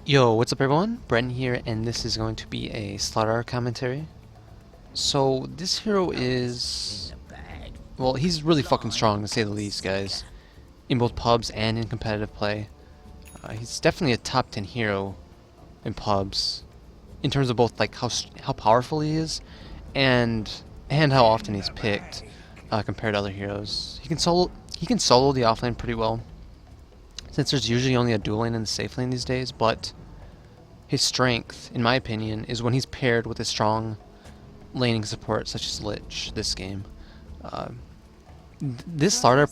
Yo, what's up everyone? Bren here, and this is going to be a Slardar commentary. So, this hero is... well, he's really fucking strong to say the least, guys. In both pubs and in competitive play. He's definitely a top 10 hero in pubs. In terms of both like how powerful he is, and how often he's picked compared to other heroes. He can solo the offlane pretty well, since there's usually only a dual lane and a safe lane these days, but his strength, in my opinion, is when he's paired with a strong laning support such as Lich this game. Uh, this Slardar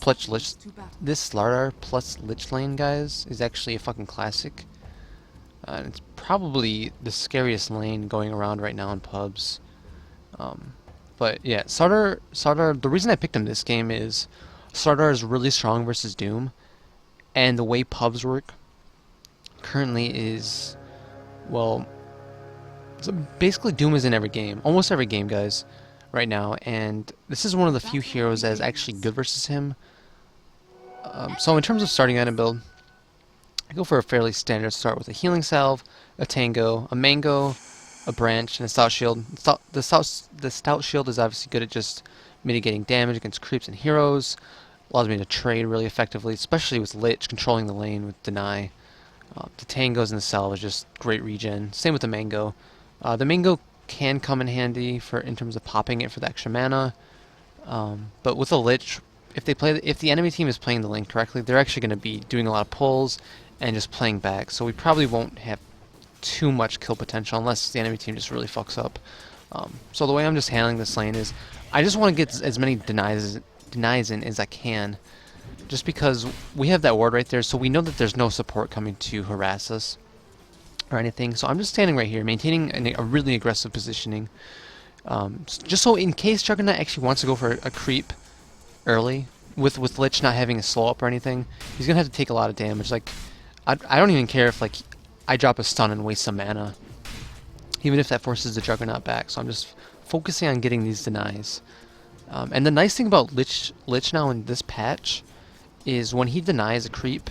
plus Lich lane, guys, is actually a fucking classic. It's probably the scariest lane going around right now in pubs. But yeah, Slardar. The reason I picked him this game is Slardar is really strong versus Doom, and the way pubs work currently is, well, so basically Doom is in every game, almost every game, guys, right now, and this is one of the few heroes that is actually good versus him. So in terms of starting item build, I go for a fairly standard start with a healing salve, a tango, a mango, a branch, and a stout shield. The stout shield is obviously good at just mitigating damage against creeps and heroes. Allows me to trade really effectively, especially with Lich controlling the lane with deny. The tangos and the salve is just great regen. Same with the mango. The mango can come in handy in terms of popping it for the extra mana. But with a Lich, if the enemy team is playing the lane correctly, they're actually going to be doing a lot of pulls and just playing back. So we probably won't have too much kill potential unless the enemy team just really fucks up. So the way I'm just handling this lane is I just want to get as many denies in as I can, just because we have that ward right there, so we know that there's no support coming to harass us or anything. So I'm just standing right here, maintaining a really aggressive positioning, just so in case Juggernaut actually wants to go for a creep early, with Lich not having a slow up or anything, he's gonna have to take a lot of damage. Like, I don't even care if like I drop a stun and waste some mana, even if that forces the Juggernaut back. So I'm just focusing on getting these denies. And the nice thing about Lich now in this patch is when he denies a creep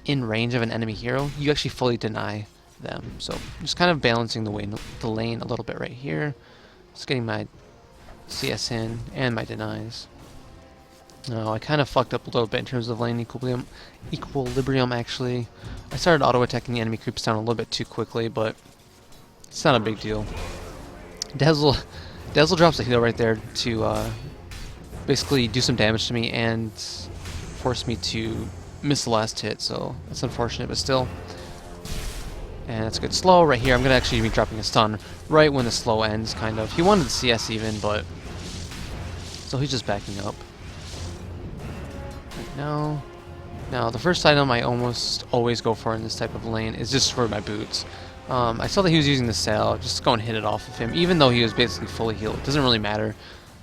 in range of an enemy hero, you actually fully deny them. So just kind of balancing the lane a little bit right here. Just getting my CS in and my denies. No, I kind of fucked up a little bit in terms of lane equilibrium actually. I started auto-attacking the enemy creeps down a little bit too quickly, but it's not a big deal. Dazzle drops a heal right there to basically do some damage to me and force me to miss the last hit, so that's unfortunate, but still. And that's a good slow right here. I'm going to actually be dropping a stun right when the slow ends, kind of. He wanted the CS even, but... so he's just backing up. Right now, the first item I almost always go for in this type of lane is just for my boots. I saw that he was using the sail, just go and hit it off of him, even though he was basically fully healed. It doesn't really matter.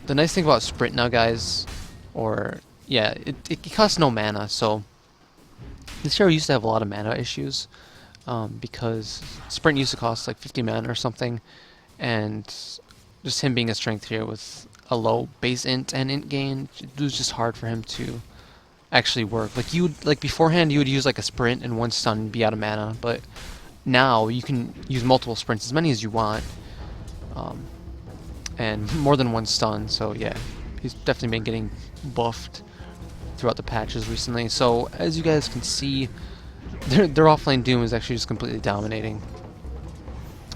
The nice thing about sprint now, guys, or yeah, it costs no mana, so this hero used to have a lot of mana issues, because sprint used to cost like 50 mana or something, and just him being a strength here with a low base int and int gain, it was just hard for him to actually work. Like beforehand you would use like a sprint and one stun and be out of mana, but now you can use multiple sprints, as many as you want, and more than one stun. So yeah, he's definitely been getting buffed throughout the patches recently. So as you guys can see, their offlane Doom is actually just completely dominating,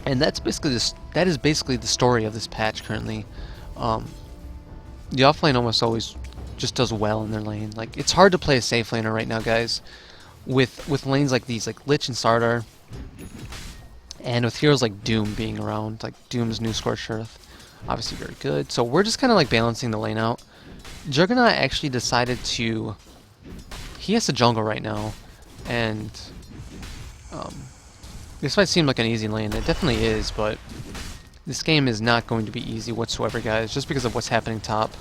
and that is basically the story of this patch currently. The offlane almost always just does well in their lane. Like, it's hard to play a safe laner right now, guys, with lanes like these, like Lich and Slardar, and with heroes like Doom being around, like Doom's new Scorched Earth, obviously very good. So we're just kind of like balancing the lane out. Juggernaut actually decided to... he has to jungle right now, and this might seem like an easy lane. It definitely is, but this game is not going to be easy whatsoever, guys, just because of what's happening top,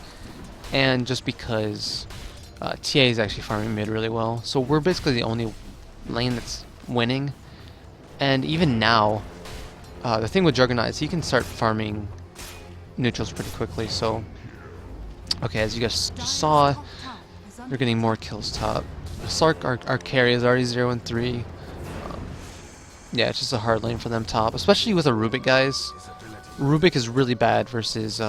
and just because TA is actually farming mid really well. So we're basically the only lane that's winning. And even now, the thing with Juggernaut is he can start farming neutrals pretty quickly. So, okay, as you guys just saw, they're getting more kills top. Sark, our carry is already 0 and 3. Yeah, it's just a hard lane for them top, especially with a Rubik, guys. Rubik is really bad versus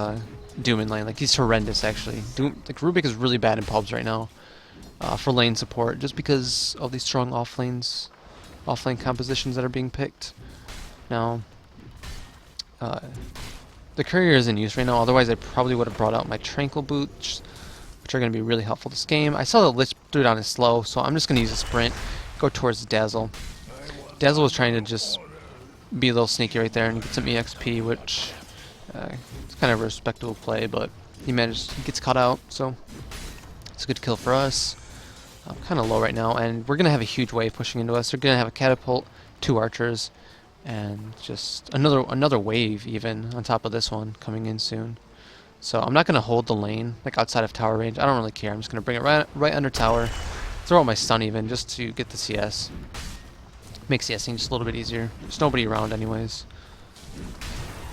Doom in lane. Like, he's horrendous, actually. Rubik is really bad in pubs right now for lane support, just because of these strong offlane compositions that are being picked. Now, the courier is in use right now, otherwise I probably would have brought out my Tranquil boots, which are going to be really helpful this game. I saw the Lich threw down his slow, so I'm just going to use a sprint, go towards the Dazzle. Dazzle was trying to just be a little sneaky right there and get some EXP, which it's kind of a respectable play, but he gets caught out, so it's a good kill for us. I'm kind of low right now, and we're going to have a huge wave pushing into us. They're going to have a catapult, 2 archers, and just another wave even on top of this one coming in soon. So I'm not going to hold the lane like outside of tower range. I don't really care. I'm just going to bring it right under tower, throw out my stun even just to get the CS. Makes CSing just a little bit easier. There's nobody around anyways.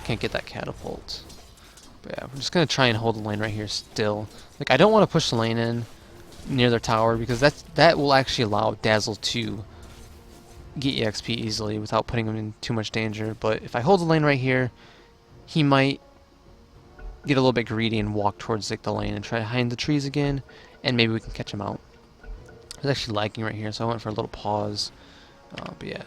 Can't get that catapult. But yeah, we're just going to try and hold the lane right here still. Like, I don't want to push the lane in near their tower because that will actually allow Dazzle to get EXP easily without putting him in too much danger. But if I hold the lane right here, he might get a little bit greedy and walk towards like the lane and try to hide in the trees again, and maybe we can catch him out. It's actually lagging right here, so I went for a little pause. But yeah.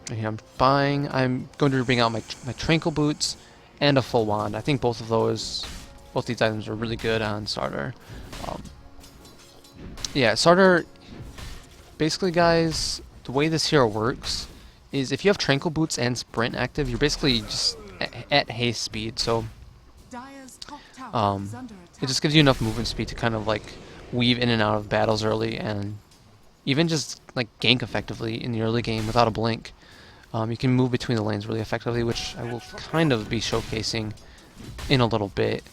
Right here I'm going to bring out my Tranquil boots and a full wand. I think both these items are really good on Slardar. Yeah, Slardar, basically guys, the way this hero works is if you have Tranquil boots and sprint active, you're basically just at haste speed, so it just gives you enough movement speed to kind of like weave in and out of battles early, and even just like gank effectively in the early game without a blink. You can move between the lanes really effectively, which I will kind of be showcasing in a little bit.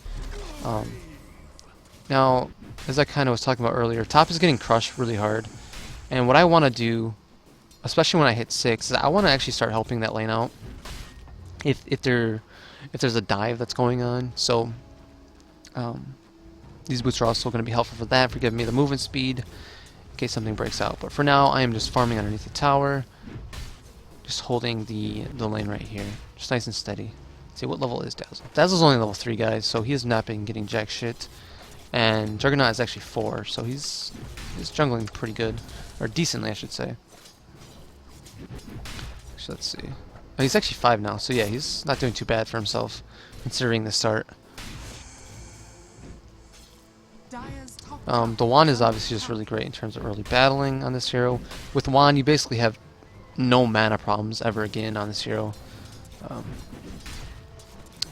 Now, as I kind of was talking about earlier, top is getting crushed really hard, and what I want to do, especially when I hit 6, is I want to actually start helping that lane out if there's a dive that's going on. So these boots are also going to be helpful for that, for giving me the movement speed in case something breaks out. But for now, I am just farming underneath the tower, just holding the lane right here, just nice and steady. Let's see, what level is Dazzle? Dazzle's only level 3, guys, so he has not been getting jack shit. And Juggernaut is actually 4, so he's jungling pretty good, or decently, I should say. So let's see. Oh, he's actually 5 now, so yeah, he's not doing too bad for himself, considering the start. The wand is obviously just really great in terms of early battling on this hero. With wand, you basically have no mana problems ever again on this hero.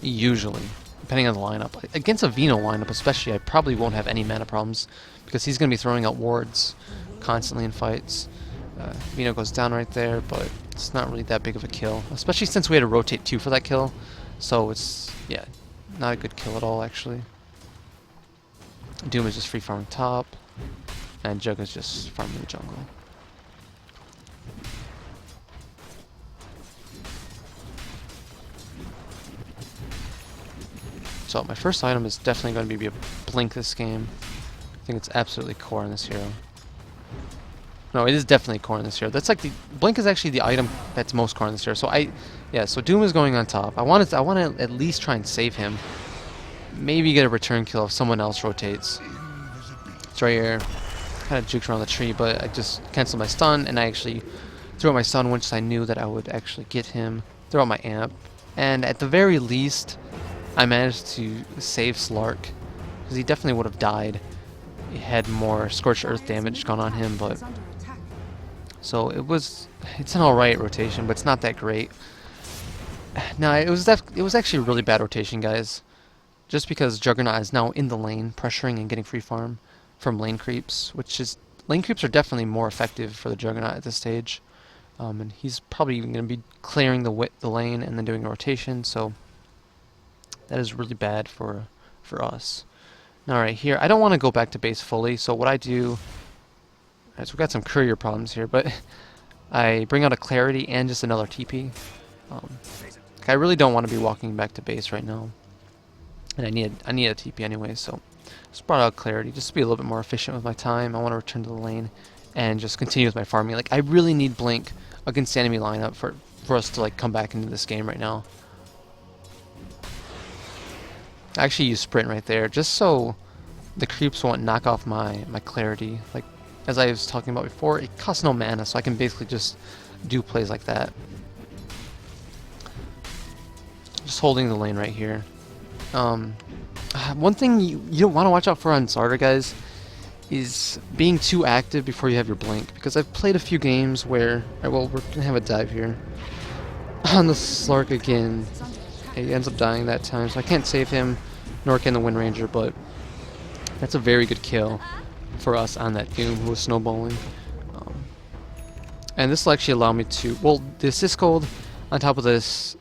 Usually, depending on the lineup. Against a Vino lineup especially, I probably won't have any mana problems because he's going to be throwing out wards constantly in fights. Vino goes down right there, but it's not really that big of a kill, especially since we had to rotate 2 for that kill. So it's, yeah, not a good kill at all, actually. Doom is just free farming top, and Jug is just farming the jungle. So my first item is definitely going to be a blink this game. I think it's absolutely core in this hero. No, it is definitely core in this hero. That's like the blink is actually the item that's most core in this hero. So so Doom is going on top. I want to at least try and save him. Maybe get a return kill if someone else rotates. It's right here. Kind of juked around the tree, but I just canceled my stun, and I actually threw out my stun once I knew that I would actually get him. Throw out my amp, and at the very least, I managed to save Slark, because he definitely would have died. He had more Scorched Earth damage gone on him, but so it's an alright rotation, but it's not that great. No, it was actually a really bad rotation, guys. Just because Juggernaut is now in the lane, pressuring and getting free farm from lane creeps, lane creeps are definitely more effective for the Juggernaut at this stage. And he's probably even going to be clearing the lane and then doing a rotation, so that is really bad for us. Now right here, I don't want to go back to base fully, so what I do, so we've got some courier problems here, but I bring out a Clarity and just another TP. I really don't want to be walking back to base right now, and I need a TP anyway, so just brought out Clarity just to be a little bit more efficient with my time. I want to return to the lane and just continue with my farming. Like, I really need Blink against the enemy lineup for us to like come back into this game right now. I actually use sprint right there just so the creeps won't knock off my clarity. Like as I was talking about before, it costs no mana, so I can basically just do plays like that. Just holding the lane right here. One thing you don't want to watch out for on Slardar, guys, is being too active before you have your blink. Because I've played a few games where, well, we're gonna have a dive here on the Slark again. He ends up dying that time, so I can't save him, nor can the Wind Ranger. But that's a very good kill for us on that Doom who was snowballing. And this will actually allow me to, well, the assist gold on top of this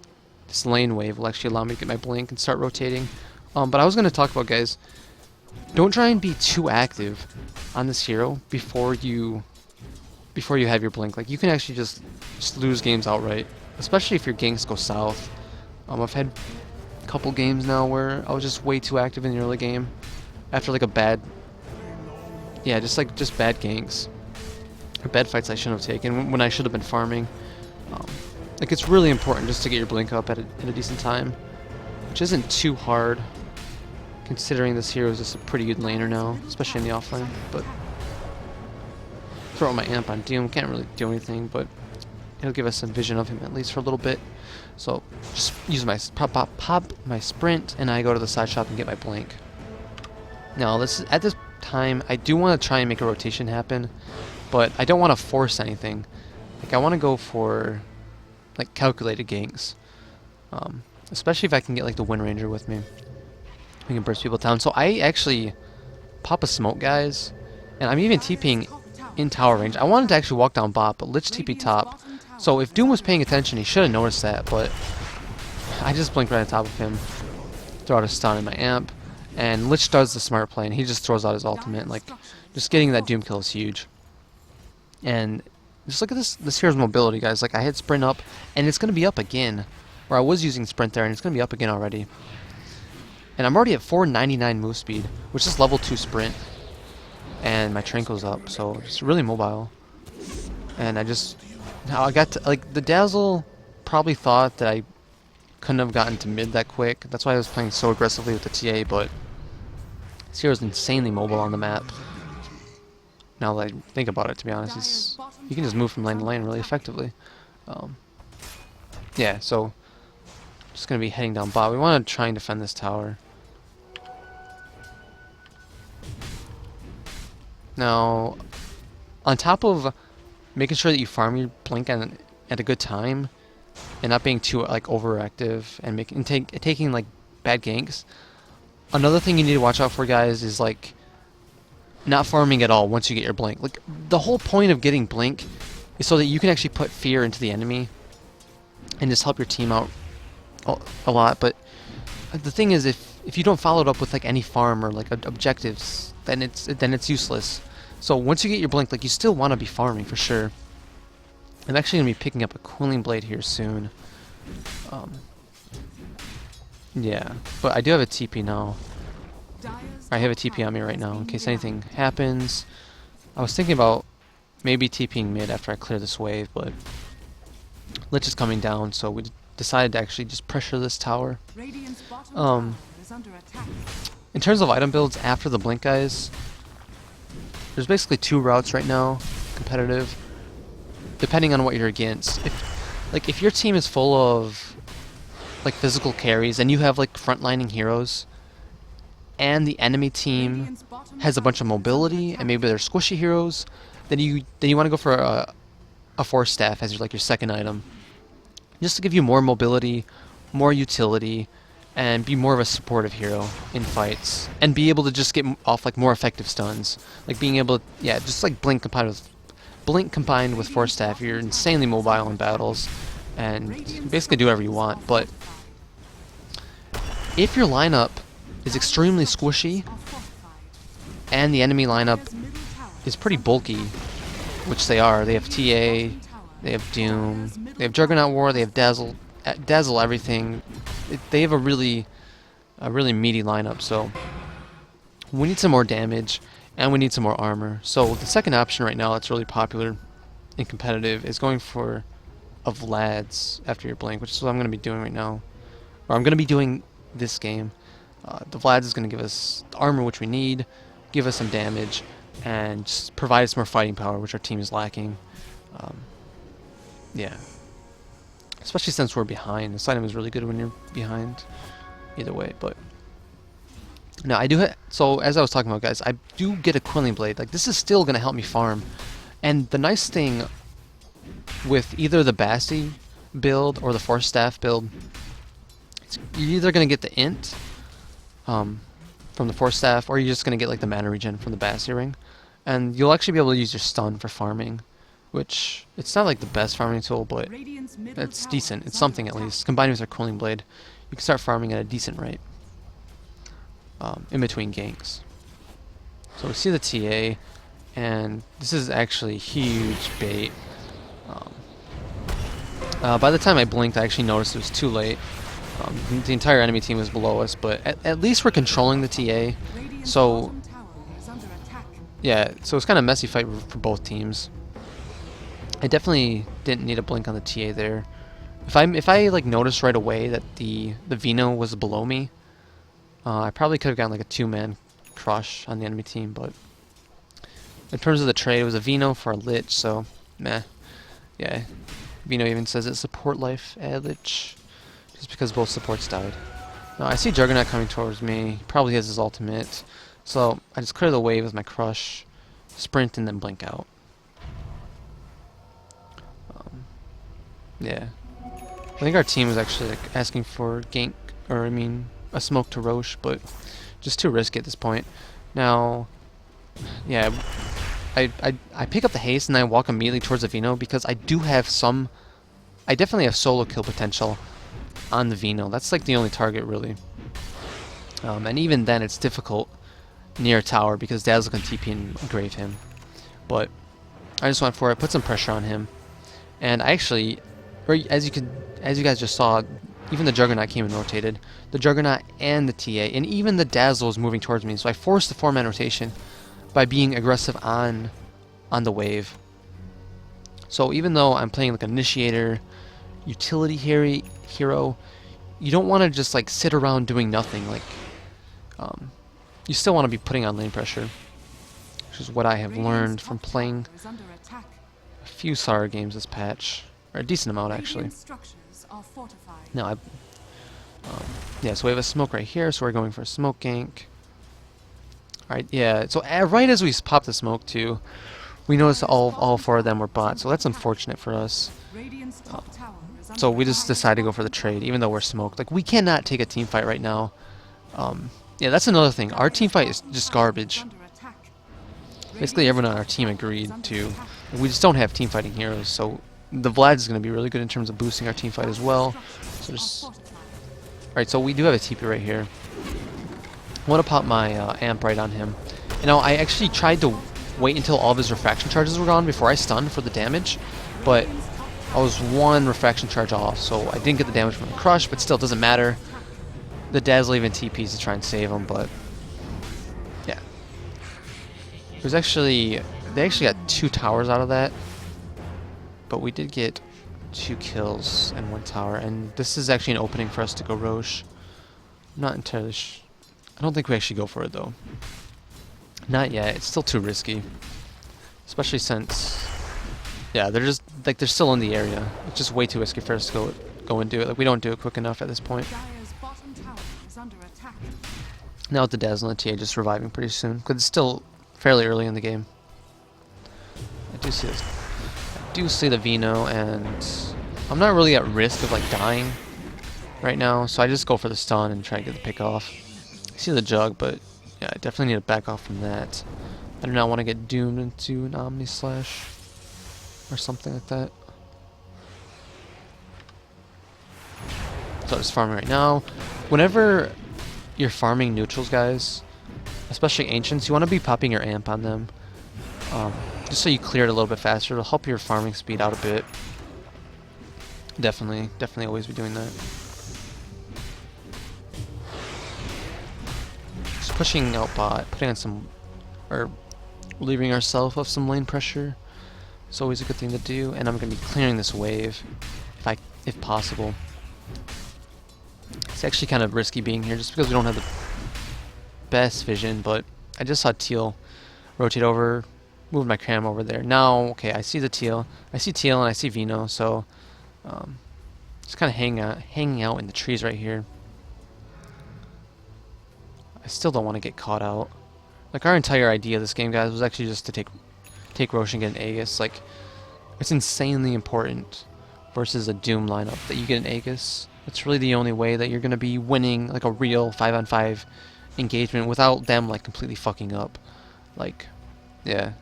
lane wave will actually allow me to get my blink and start rotating. But I was going to talk about, guys, don't try and be too active on this hero before you have your blink. Like, you can actually just lose games outright, especially if your ganks go south. I've had a couple games now where I was just way too active in the early game after like a bad, yeah, just bad ganks or bad fights I shouldn't have taken when I should have been farming. Like, it's really important just to get your blink up at a decent time, which isn't too hard considering this hero is just a pretty good laner now, especially in the offlane. But throw my amp on Doom, can't really do anything, but it'll give us some vision of him at least for a little bit. So just use my pop my sprint, and I go to the side shop and get my blink. Now at this time, I do want to try and make a rotation happen, but I don't want to force anything. Like, I want to go for like calculated ganks, especially if I can get like the Wind Ranger with me. We can burst people down. So I actually pop a smoke, guys, and I'm even TPing in tower range. I wanted to actually walk down bot, but Lich TP top. So if Doom was paying attention, he should have noticed that, but I just blinked right on top of him, throw out a stun in my amp, and Lich does the smart play, and he just throws out his ultimate. Like, just getting that Doom kill is huge. And just look at this here's mobility, guys. Like, I hit sprint up, and it's going to be up again, where I was using sprint there, and it's going to be up again already. And I'm already at 499 move speed, which is level 2 sprint. And my Tranquil's up, so it's really mobile. And I got to, like, the Dazzle probably thought that I couldn't have gotten to mid that quick. That's why I was playing so aggressively with the TA, but this hero's insanely mobile on the map. Now that I think about it, to be honest, you can just move from lane to lane really effectively. Yeah, so just going to be heading down bot. We want to try and defend this tower. Now, on top of making sure that you farm your blink at a good time and not being too like overactive and taking like bad ganks, another thing you need to watch out for, guys, is like not farming at all once you get your blink. Like, the whole point of getting blink is so that you can actually put fear into the enemy and just help your team out a lot. But the thing is, if you don't follow it up with like any farm or like objectives, then it's useless. So once you get your blink, like, you still want to be farming for sure. I'm actually gonna be picking up a cooling blade here soon. Yeah, but I do have a TP now. I have a TP on me right now in case anything happens. I was thinking about maybe TPing mid after I clear this wave, but Lich is coming down, so we decided to actually just pressure this tower. In terms of item builds after the blink, guys, there's basically 2 routes right now, competitive, depending on what you're against. If your team is full of like physical carries and you have like frontlining heroes, and the enemy team has a bunch of mobility and maybe they're squishy heroes, then you want to go for a force staff as your second item, just to give you more mobility, more utility, and be more of a supportive hero in fights, and be able to just get off like more effective stuns, like being able to, yeah, just like blink combined with force staff. You're insanely mobile in battles, and you can basically do whatever you want. But if your lineup is extremely squishy, and the enemy lineup is pretty bulky, which they are. They have TA, they have Doom, they have Juggernaut War, they have Dazzle everything. They have a really meaty lineup, so we need some more damage, and we need some more armor. So the second option right now that's really popular and competitive is going for of lads after your blink, which is what I'm going to be doing right now. Or I'm going to be doing this game. The Vlads is going to give us the armor which we need, give us some damage, and just provide us more fighting power, which our team is lacking. Yeah. Especially since we're behind. This item is really good when you're behind. Either way, but... Now, I do so, as I was talking about, guys, I do get a Quilling Blade. Like, this is still going to help me farm. And the nice thing with either the Bassi build or the Force Staff build, you're either going to get the Int from the Force Staff, or you're just going to get like the mana regen from the Bassi ring. And you'll actually be able to use your stun for farming, which, it's not like the best farming tool, but it's decent. It's something at least. Combined with our Quilling Blade, you can start farming at a decent rate in between ganks. So we see the TA, and this is actually huge bait. By the time I blinked, I actually noticed it was too late. The entire enemy team was below us, but at least we're controlling the TA. So, yeah, so it's kind of a messy fight for both teams. I definitely didn't need a blink on the TA there. If I like noticed right away that the Vino was below me, I probably could have gotten like a 2-man crush on the enemy team, but in terms of the trade, it was a Vino for a Lich, so meh. Yeah, Vino even says it's support life Lich, just because both supports died. Now I see Juggernaut coming towards me. He probably has his ultimate, so I just clear the wave with my crush, sprint, and then blink out. Yeah, I think our team was actually like asking for gank, or I mean a smoke to Roche, but just too risky at this point. Now, yeah, I pick up the haste and I walk immediately towards the Vino because I definitely have solo kill potential on the Vino. That's like the only target really. And even then it's difficult near a tower because Dazzle can TP and grave him. But I just went for it, put some pressure on him. And I actually, as you guys just saw, even the Juggernaut came and rotated. The Juggernaut and the TA, and even the Dazzle was moving towards me. So I forced the 4-man rotation by being aggressive on the wave. So even though I'm playing like Initiator, utility hero, you don't want to just like sit around doing nothing. Like, you still want to be putting on lane pressure, which is what I have learned from playing a few Slardar games this patch, or a decent amount actually. Now, yeah, so we have a smoke right here, so we're going for a smoke gank. Alright, yeah, so right as we pop the smoke too, we noticed all 4 of them were bots, so that's unfortunate for us. So we just decided to go for the trade, even though we're smoked. Like, we cannot take a team fight right now. Yeah, that's another thing. Our team fight is just garbage. Basically, everyone on our team agreed to. We just don't have team fighting heroes, so the Vlad is going to be really good in terms of boosting our team fight as well. So just... Alright, so we do have a TP right here. I want to pop my amp right on him. You know, I actually tried to wait until all of his refraction charges were gone before I stunned for the damage, but I was 1 refraction charge off, so I didn't get the damage from the crush, but still, it doesn't matter. The Dazzle even TPs to try and save him, but yeah. There's actually... They actually got 2 towers out of that, but we did get 2 kills and 1 tower, and this is actually an opening for us to go Roche. I'm not entirely I don't think we actually go for it though. Not yet. It's still too risky, especially since, yeah, they're just like they're still in the area. It's just way too risky for us to go and do it. Like, we don't do it quick enough at this point. Now with the Dazzle and TA just reviving pretty soon, because it's still fairly early in the game. I do see this. I do see the Vino, and I'm not really at risk of like dying right now, so I just go for the stun and try to get the pick off. I see the Jug, but yeah, I definitely need to back off from that. I do not want to get doomed into an Omni Slash or something like that. So I'm just farming right now. Whenever you're farming neutrals, guys, especially Ancients, you want to be popping your amp on them. Just so you clear it a little bit faster. It'll help your farming speed out a bit. Definitely always be doing that. Just pushing out bot, putting on some, or relieving ourselves of some lane pressure. It's always a good thing to do, and I'm going to be clearing this wave. if possible. It's actually kind of risky being here just because we don't have the best vision, but I just saw teal rotate over, move my cam over there. Now, okay, I see the teal. I see teal and I see Vino, so just kind of hanging out in the trees right here. I still don't want to get caught out. Like, our entire idea of this game, guys, was actually just to take Roshan and get an Aegis. Like, it's insanely important versus a Doom lineup that you get an Aegis. It's really the only way that you're going to be winning, like, a real 5-on-5 engagement without them, like, completely fucking up. Like, yeah.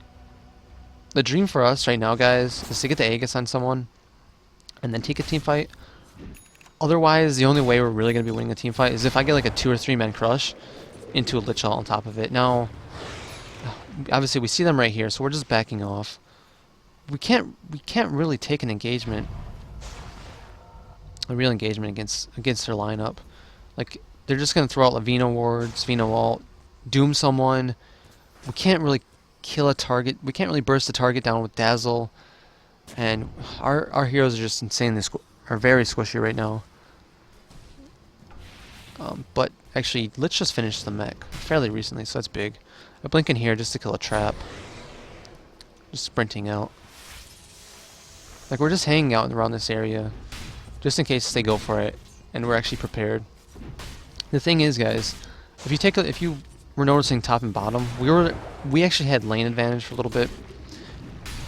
The dream for us right now, guys, is to get the Aegis on someone and then take a team fight. Otherwise, the only way we're really going to be winning a team fight is if I get, like, a 2 or 3 man crush into a Lich Ult on top of it. Now, obviously we see them right here, so we're just backing off. We can't really take an engagement, a real engagement against their lineup. Like, they're just gonna throw out Lavino wards, Vino ult, doom someone. We can't really kill a target. We can't really burst the target down with Dazzle, and our heroes are just insanely are very squishy right now. But actually, let's just finish the mech fairly recently, so that's big. I blink in here just to kill a trap. Just sprinting out. Like, we're just hanging out around this area, just in case they go for it, and we're actually prepared. The thing is, guys, if you were noticing top and bottom, we actually had lane advantage for a little bit.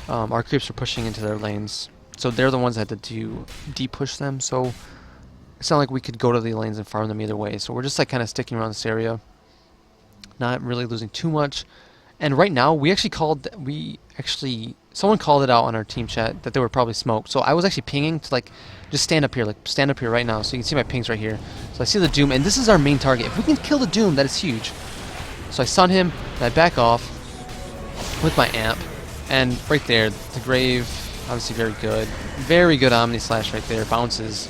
Our creeps were pushing into their lanes, so they're the ones that had to deep push them. So it's not like we could go to the lanes and farm them either way. So we're just like kind of sticking around this area, not really losing too much. And right now, someone called it out on our team chat that they were probably smoked. So I was actually pinging to, like, just stand up here right now. So you can see my pings right here. So I see the Doom, and this is our main target. If we can kill the Doom, that is huge. So I stun him, and I back off with my amp. And right there, the Grave, obviously very good. Very good Omni Slash right there. Bounces.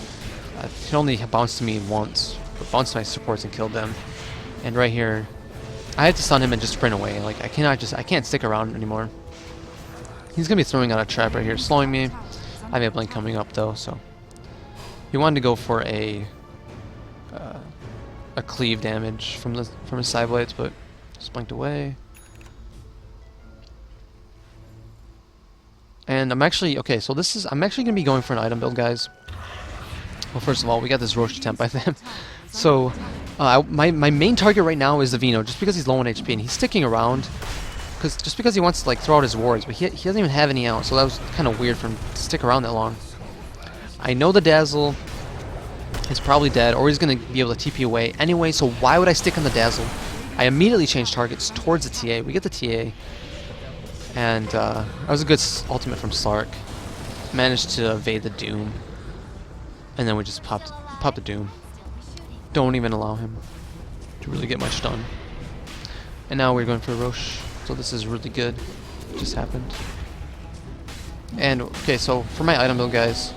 It only bounced to me once, but bounced my supports and killed them. And right here, I had to stun him and just sprint away. Like, I can't stick around anymore. He's gonna be throwing out a trap right here, slowing me. I have a blink coming up though, so he wanted to go for a cleave damage from his side blades, but just blinked away. And I'm actually I'm actually gonna be going for an item build, guys. Well, first of all, we got this Roche attempt by them. So my main target right now is the Vino, just because he's low on HP and he's sticking around. Just because he wants to, like, throw out his wards, but he doesn't even have any out, so that was kind of weird for him to stick around that long. I know the Dazzle is probably dead, or he's going to be able to TP away anyway, so why would I stick on the Dazzle? I immediately change targets towards the TA. We get the TA, and that was a good ultimate from Slark. Managed to evade the Doom, and then we just popped the Doom. Don't even allow him to really get much done. And now we're going for Roche. So this is really good. It just happened. And okay, so for my item build, guys,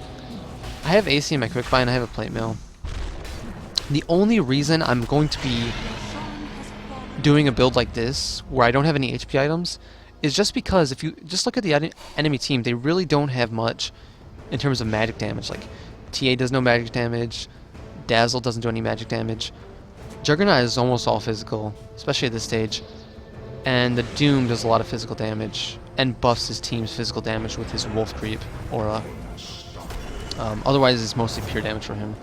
I have AC in my quick buy and I have a plate mill. The only reason I'm going to be doing a build like this, where I don't have any HP items, is just because if you just look at the enemy team, they really don't have much in terms of magic damage. Like, TA does no magic damage, Dazzle doesn't do any magic damage, Juggernaut is almost all physical, especially at this stage. And the Doom does a lot of physical damage and buffs his team's physical damage with his Wolf Creep aura. Otherwise, it's mostly pure damage for him.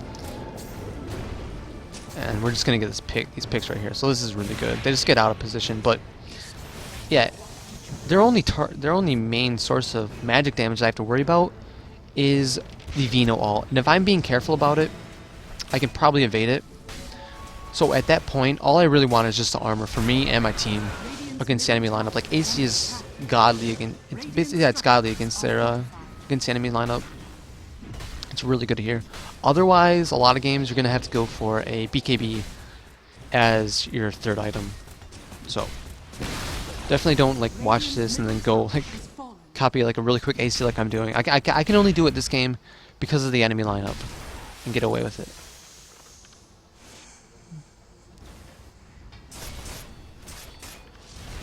And we're just gonna get these picks right here. So this is really good. They just get out of position, but yeah, their only main source of magic damage I have to worry about is the Vino ult. And if I'm being careful about it, I can probably evade it. So at that point, all I really want is just the armor for me and my team against the enemy lineup. Like, AC is godly against, it's godly against their against the enemy lineup. It's really good to hear. Otherwise, a lot of games you're gonna have to go for a BKB as your third item. So definitely don't, like, watch this and then go, like, copy, like, a really quick AC like I'm doing. I can only do it this game because of the enemy lineup and get away with it.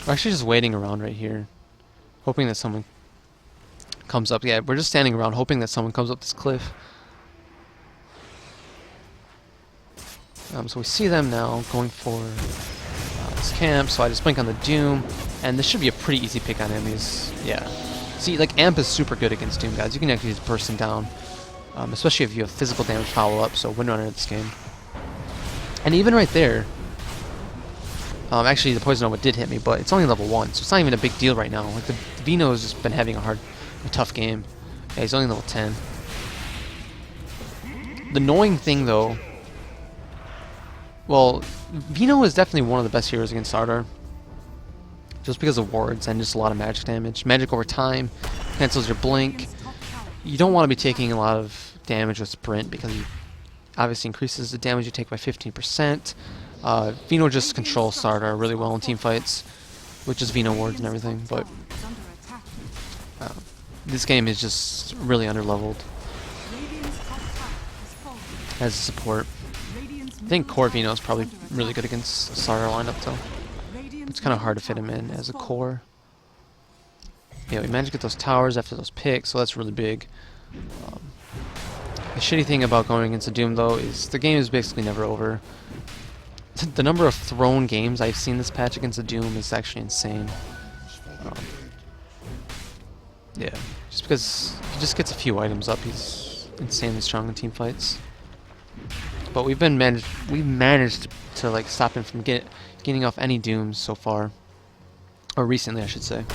We're actually just waiting around right here, hoping that someone comes up. Yeah, we're just standing around hoping that someone comes up this cliff. So we see them now going for this camp, so I just blink on the Doom, and this should be a pretty easy pick on enemies. Yeah. See, like, Amp is super good against Doom, guys. You can actually just burst him down, especially if you have physical damage follow-up, so Windrunner in this game. And even right there, actually the Poison Nova did hit me, but it's only level 1, so it's not even a big deal right now. Like, the Vino has just been having a tough game. Yeah, he's only level 10. The annoying thing, though, well, Vino is definitely one of the best heroes against Slardar, just because of wards and just a lot of magic damage. Magic over time cancels your blink. You don't want to be taking a lot of damage with sprint because he obviously increases the damage you take by 15%. Vino just controls Slardar really well in team fights, with just Vino wards and everything, but this game is just really underleveled as a support. I think core Vino is probably really good against Slardar lineup though. It's kind of hard to fit him in as a core. Yeah, we managed to get those towers after those picks, so that's really big. The shitty thing about going against the Doom though is the game is basically never over. The number of thrown games I've seen this patch against the Doom is actually insane. Yeah, just because he just gets a few items up, he's insanely strong in team fights. But we've managed to like stop him from getting off any Dooms so far, or recently I should say.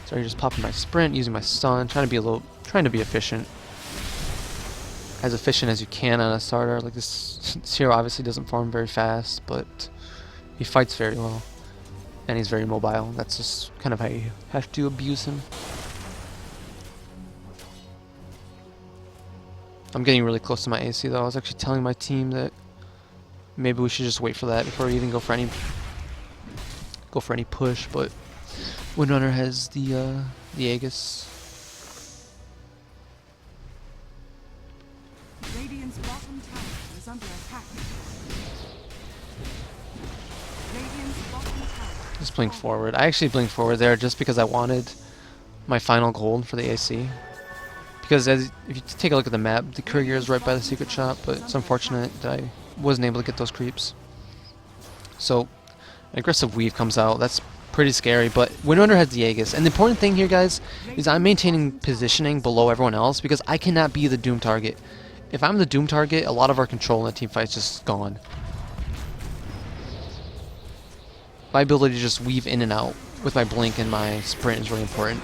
So you're just popping my sprint, using my stun, trying to be efficient, as efficient as you can on a starter. Like this hero obviously doesn't farm very fast, but he fights very well, and he's very mobile. That's just kind of how you have to abuse him. I'm getting really close to my AC though. I was actually telling my team that maybe we should just wait for that before we even go for any push, but Windrunner has the Aegis. Radiant's bottom tower is under attack. Radiant's bottom tower. Just blink forward. I actually blinked forward there just because I wanted my final gold for the AC. Because if you take a look at the map, the courier is right by the secret shop, but it's unfortunate that I wasn't able to get those creeps. So, an aggressive weave comes out. That's pretty scary, but Windrunner has the Aegis. And the important thing here, guys, is I'm maintaining positioning below everyone else because I cannot be the Doom target. If I'm the Doom target, a lot of our control in the team fight is just gone. My ability to just weave in and out with my blink and my sprint is really important.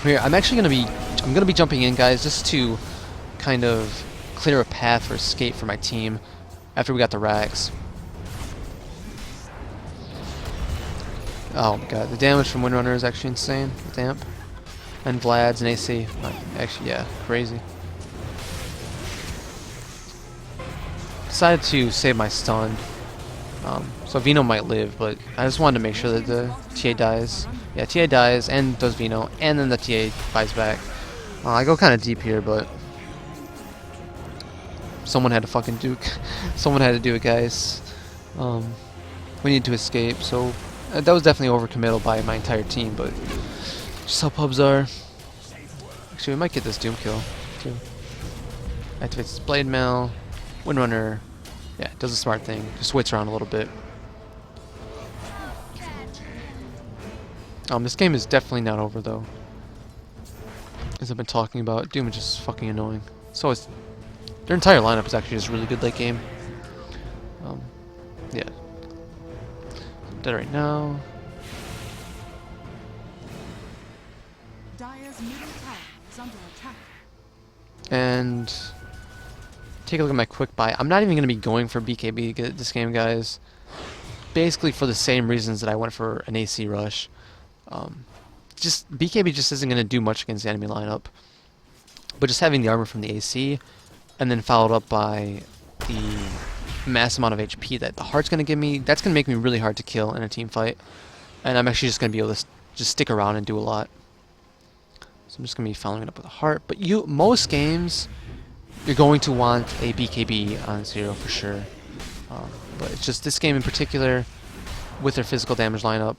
Here, I'm gonna be jumping in, guys, just to kind of clear a path for escape for my team after we got the rags. Oh my god, the damage from Windrunner is actually insane with Amp. And Vlad's and AC. Actually, yeah, crazy. Decided to save my stun. So Vino might live, but I just wanted to make sure that the TA dies. Yeah, TA dies, and does Vino, and then the TA buys back. I go kind of deep here, but someone had to fucking duke. Someone had to do it, guys. We need to escape, so that was definitely overcommittal by my entire team, but just how pubs are. Actually, we might get this Doom kill, too. Activates his Blade Mail. Windrunner, yeah, does a smart thing. Just waits around a little bit. This game is definitely not over, though. As I've been talking about, Doom is just fucking annoying. So it's their entire lineup is actually just really good late game. Yeah. Dead right now. Dire's middle tower is under attack. And take a look at my quick buy. I'm not even going to be going for BKB this game, guys. Basically for the same reasons that I went for an AC rush. Just BKB just isn't going to do much against the enemy lineup. But just having the armor from the AC, and then followed up by the mass amount of HP that the heart's going to give me, that's going to make me really hard to kill in a team fight. And I'm actually just going to be able to just stick around and do a lot. So I'm just going to be following it up with a heart. But most games, you're going to want a BKB on 0 for sure. But it's just this game in particular, with their physical damage lineup,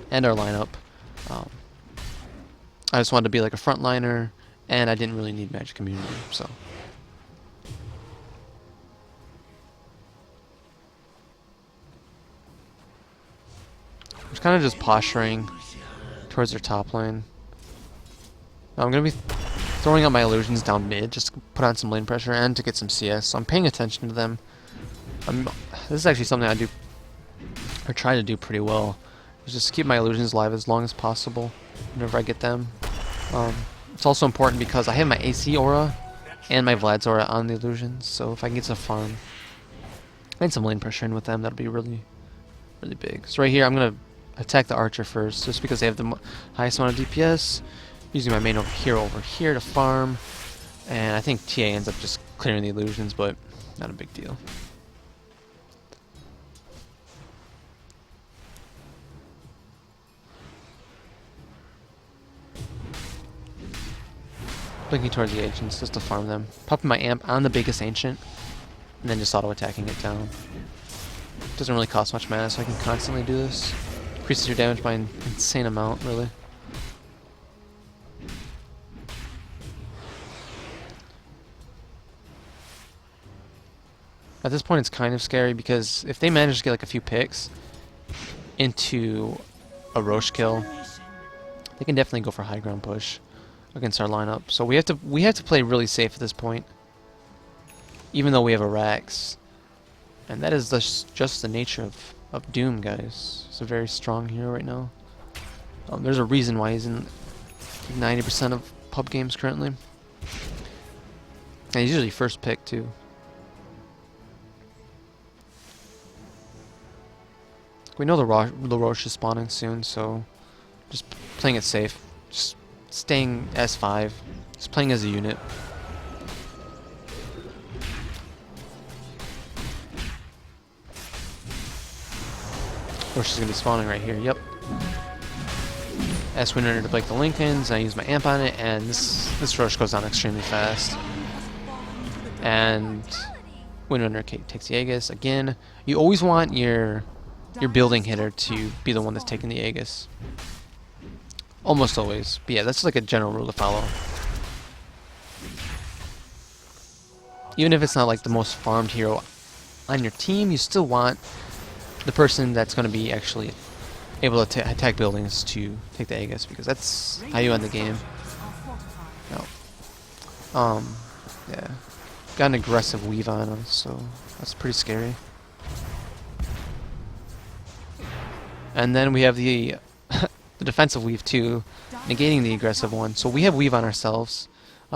and our lineup, I just wanted to be like a frontliner, and I didn't really need magic immunity, so. kind of just posturing towards their top lane. Now I'm going to be throwing out my illusions down mid just to put on some lane pressure and to get some CS. So I'm paying attention to them. This is actually something I do, or try to do pretty well. Is just keep my illusions alive as long as possible whenever I get them. It's also important because I have my AC aura and my Vlad's aura on the illusions, so if I can get some farm and some lane pressure in with them, that'll be really, really big. So right here, I'm gonna attack the archer first, just because they have the highest amount of DPS. Using my main hero over here to farm, and I think TA ends up just clearing the illusions, but not a big deal. Blinking towards the agents just to farm them. Popping my amp on the biggest ancient, and then just auto-attacking it down. Doesn't really cost much mana, so I can constantly do this. Increases your damage by an insane amount, really. At this point, it's kind of scary because if they manage to get like a few picks into a Roche kill, they can definitely go for high ground push against our lineup. So we have to play really safe at this point, even though we have a Rax, and that is just the nature of Doom, guys. It's a very strong hero right now. There's a reason why he's in 90% of pub games currently, and he's usually first pick too. We know the Roche is spawning soon, so just playing it safe. Just staying S5. Just playing as a unit. Roche is going to be spawning right here, yep. S-Windrunner to break the Lincolns, I use my amp on it, and this Roche goes down extremely fast. And Windrunner takes the Aegis. Again, you always want your building hitter to be the one that's taking the Aegis. Almost always. But yeah, that's like a general rule to follow. Even if it's not like the most farmed hero on your team, you still want the person that's going to be actually able to attack buildings to take the Aegis, because that's how you end the game. No. Yeah. Got an aggressive weave on us, so that's pretty scary. And then we have the the defensive weave too, negating the aggressive one. So we have weave on ourselves,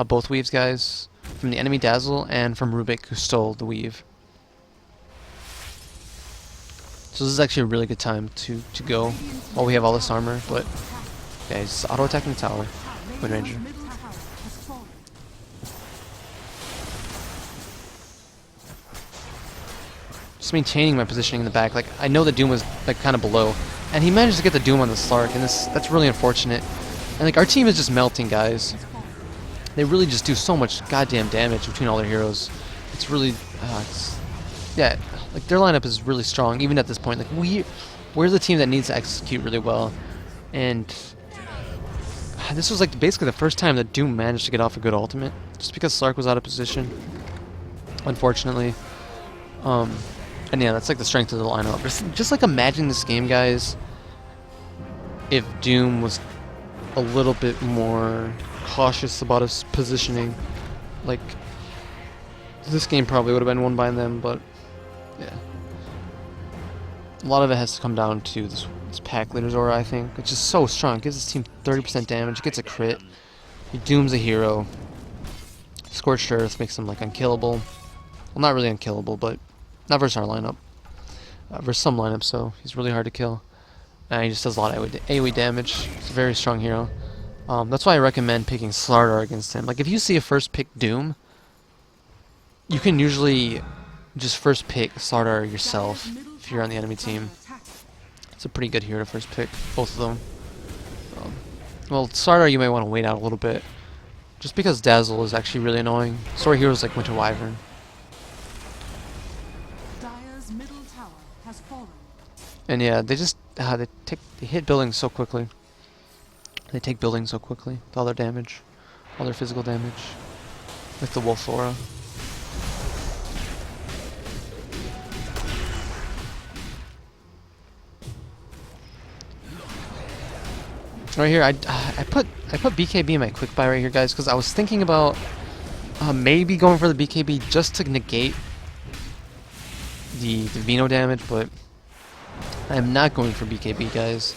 both weaves, guys, from the enemy Dazzle and from Rubik, who stole the weave. So this is actually a really good time to go while we have all this armor. But yeah, he's auto attacking the tower. Wind Ranger. Just maintaining my positioning in the back. Like, I know the Doom was like kind of below, and he managed to get the Doom on the Slark, and that's really unfortunate. And like, our team is just melting, guys. They really just do so much goddamn damage between all their heroes. It's really, yeah, like their lineup is really strong even at this point. Like we're the team that needs to execute really well, and this was like basically the first time that Doom managed to get off a good ultimate, just because Slark was out of position, unfortunately. And yeah, that's like the strength of the lineup. Just like imagine this game, guys, if Doom was a little bit more cautious about his positioning. Like, this game probably would have been won by them, but yeah. A lot of it has to come down to this pack leader's aura, I think. It's just so strong. It gives his team 30% damage, gets a crit, he dooms a hero. Scorched Earth makes him like unkillable. Well, not really unkillable, but not versus our lineup. Versus some lineups, so he's really hard to kill. And he just does a lot of AoE damage. He's a very strong hero. That's why I recommend picking Slardar against him. Like, if you see a first pick Doom, you can usually just first pick Slardar yourself if you're on the enemy team. It's a pretty good hero to first pick, both of them. Well, Slardar you might want to wait out a little bit, just because Dazzle is actually really annoying. Story heroes like Winter Wyvern. And yeah, they just they hit buildings so quickly. They take buildings so quickly with all their damage, all their physical damage, with the Wolf Aura. Right here, I put BKB in my quick buy right here, guys, because I was thinking about maybe going for the BKB just to negate the Vino damage, but I am not going for BKB, guys,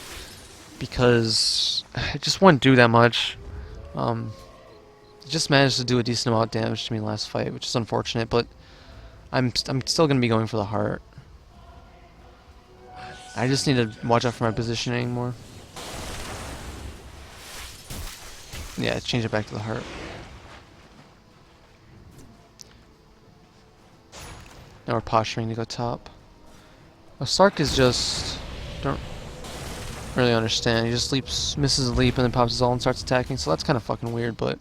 because it just wouldn't do that much. It just managed to do a decent amount of damage to me in the last fight, which is unfortunate, but I'm still going to be going for the heart. I just need to watch out for my positioning more. Yeah, change it back to the heart. Now we're posturing to go top. Sark is just... don't really understand. He just leaps, misses a leap, and then pops his ult and starts attacking, so that's kind of fucking weird, but...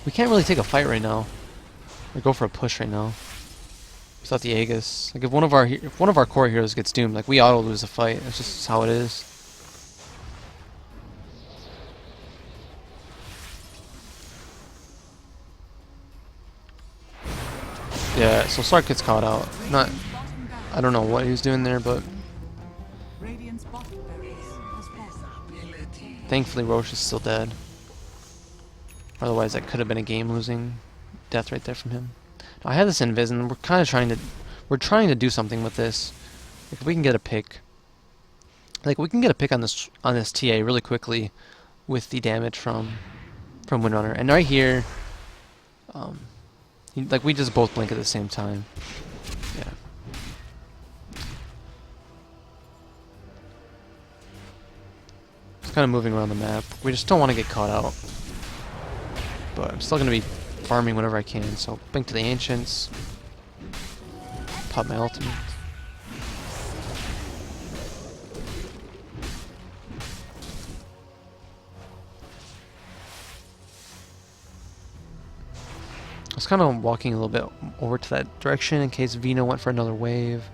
we can't really take a fight right now. Or go for a push right now. Without the Aegis. Like, if one of our core heroes gets doomed, like, we auto lose a fight. That's just how it is. Yeah, so Sark gets caught out. Not... I don't know what he was doing there, but... thankfully Roche is still dead. Otherwise that could have been a game-losing death right there from him. Now, I have this invis, and we're kind of trying to do something with this. Like, if we can get a pick... like, we can get a pick on this TA really quickly with the damage from Windrunner. And right here... like, we just both blink at the same time. Yeah. It's kind of moving around the map. We just don't want to get caught out. But I'm still going to be farming whenever I can, so blink to the Ancients. Pop my ultimate. I was kind of walking a little bit over to that direction in case Vino went for another wave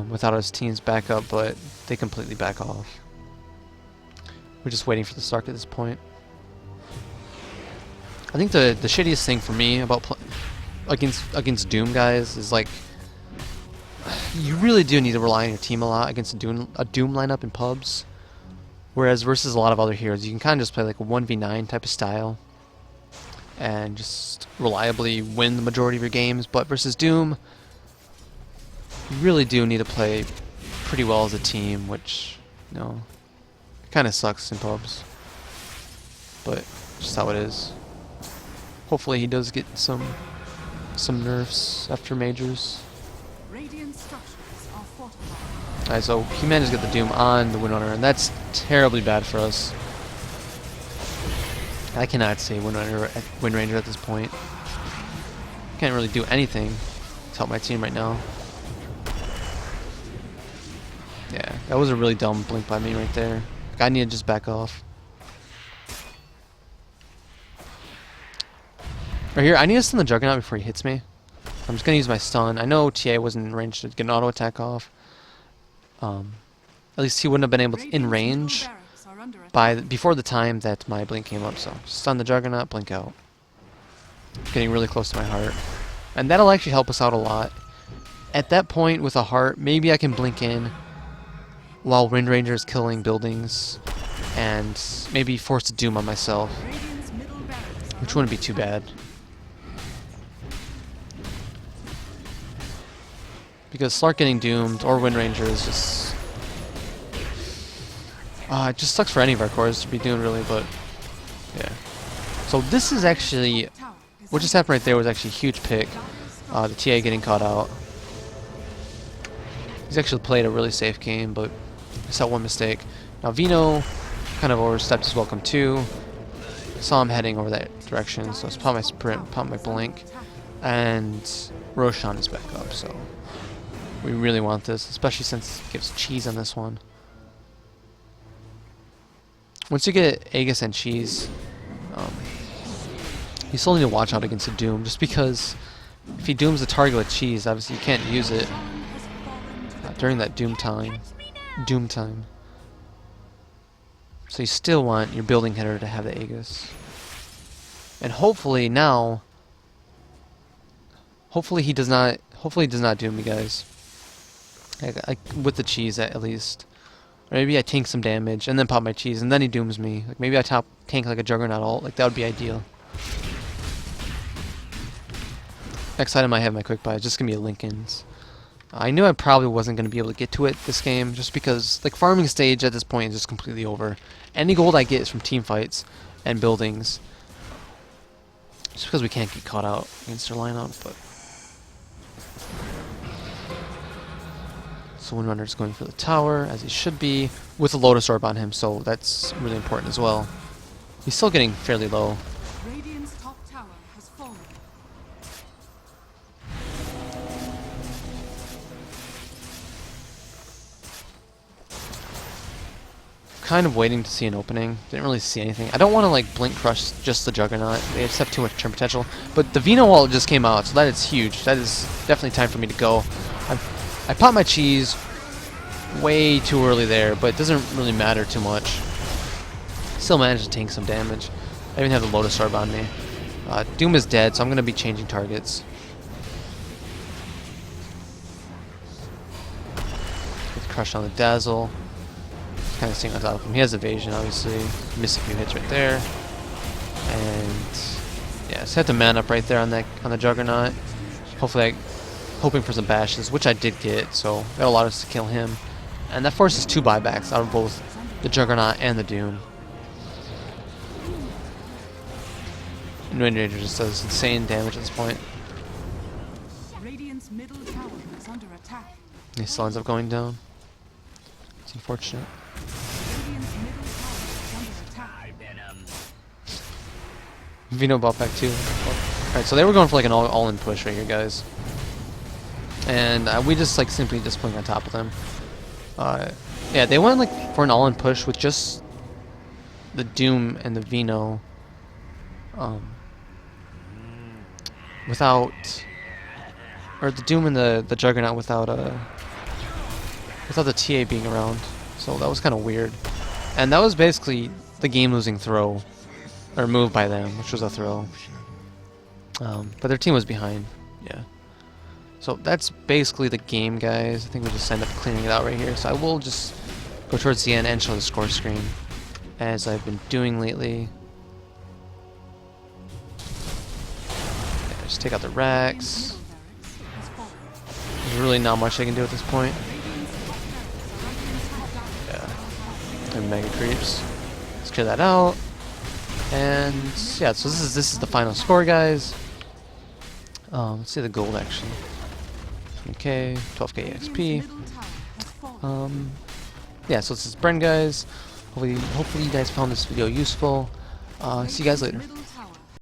without his team's backup, but they completely back off. We're just waiting for the Stark at this point. I think the shittiest thing for me about against Doom, guys, is like you really do need to rely on your team a lot against a Doom lineup in pubs. Whereas versus a lot of other heroes, you can kind of just play like a 1v9 type of style and just reliably win the majority of your games. But versus Doom, you really do need to play pretty well as a team, which, you know, kind of sucks in pubs. But just how it is. Hopefully he does get some nerfs after majors. Alright, so he managed to get the Doom on the Windrunner, and that's terribly bad for us. I cannot say Windranger at this point. Can't really do anything to help my team right now. Yeah, that was a really dumb blink by me right there. I need to just back off. Right here, I need to stun the Juggernaut before he hits me. I'm just going to use my stun. I know TA wasn't in range to get an auto attack off. At least he wouldn't have been able to in range before the time that my blink came up. So stun the Juggernaut, blink out. Getting really close to my heart. And that'll actually help us out a lot. At that point with a heart, maybe I can blink in while Windranger is killing buildings and maybe force a Doom on myself, which wouldn't be too bad. Because Slark getting doomed or Windranger is just... it just sucks for any of our cores to be doomed, really, but... yeah. So this is actually... what just happened right there was actually a huge pick. The TA getting caught out. He's actually played a really safe game, but just that one mistake. Now Vino kind of overstepped his welcome too. Saw him heading over that direction, so let's pop my sprint, pop my blink, and Roshan is back up, so... we really want this, especially since it gives cheese on this one. Once you get Aegis and cheese, you still need to watch out against a Doom, just because if he dooms the target with cheese, obviously you can't use it during that Doom time. So you still want your building hitter to have the Aegis. And hopefully now, hopefully he does not doom me, guys. With the cheese at least. Or maybe I tank some damage and then pop my cheese and then he dooms me. Like maybe I tank like a Juggernaut ult. Like that would be ideal. Next item I have my quick buy is just gonna be a Lincoln's. I knew I probably wasn't gonna be able to get to it this game just because like farming stage at this point is just completely over. Any gold I get is from team fights and buildings. Just because we can't get caught out against their lineup, but so Windrunner's going for the tower, as he should be, with a Lotus Orb on him, so that's really important as well. He's still getting fairly low. Radiant's top tower has fallen. Kind of waiting to see an opening. Didn't really see anything. I don't want to like blink crush just the Juggernaut. They just have too much turn potential. But the Vino wall just came out, so that is huge. That is definitely time for me to go. I popped my cheese way too early there, but it doesn't really matter too much. Still managed to tank some damage. I even have the Lotus Orb on me. Doom is dead, so I'm going to be changing targets. Get the crush on the Dazzle. Kind of staying on top of him. He has evasion, obviously. Missed a few hits right there. And yeah, just had to man up right there on the Juggernaut. Hopefully, hoping for some bashes, which I did get. So that'll allow us to kill him, and that forces 2 buybacks out of both the Juggernaut and the Doom. And Wind Ranger just does insane damage at this point. Radiant's middle tower is under attack. He still ends up going down. It's unfortunate. Radiant's middle tower is under attack. Vino bought back too. Alright, so they were going for like an all-in push right here, guys. And we just like simply just playing on top of them. Yeah, they went like for an all-in push with just the Doom and the Vino. Without, or the Doom and the Juggernaut without the TA being around. So that was kind of weird. And that was basically the game-losing throw, or move by them, which was a throw. But their team was behind. Yeah. So that's basically the game, guys. I think we just end up cleaning it out right here. So I will just go towards the end and show the score screen, as I've been doing lately. Yeah, just take out the racks. There's really not much I can do at this point. Yeah. And mega creeps. Let's clear that out. And yeah, so this is the final score, guys. Let's see the gold actually. 20k, 12k XP. Yeah, so this is Bren, guys. Hopefully you guys found this video useful. See you guys later.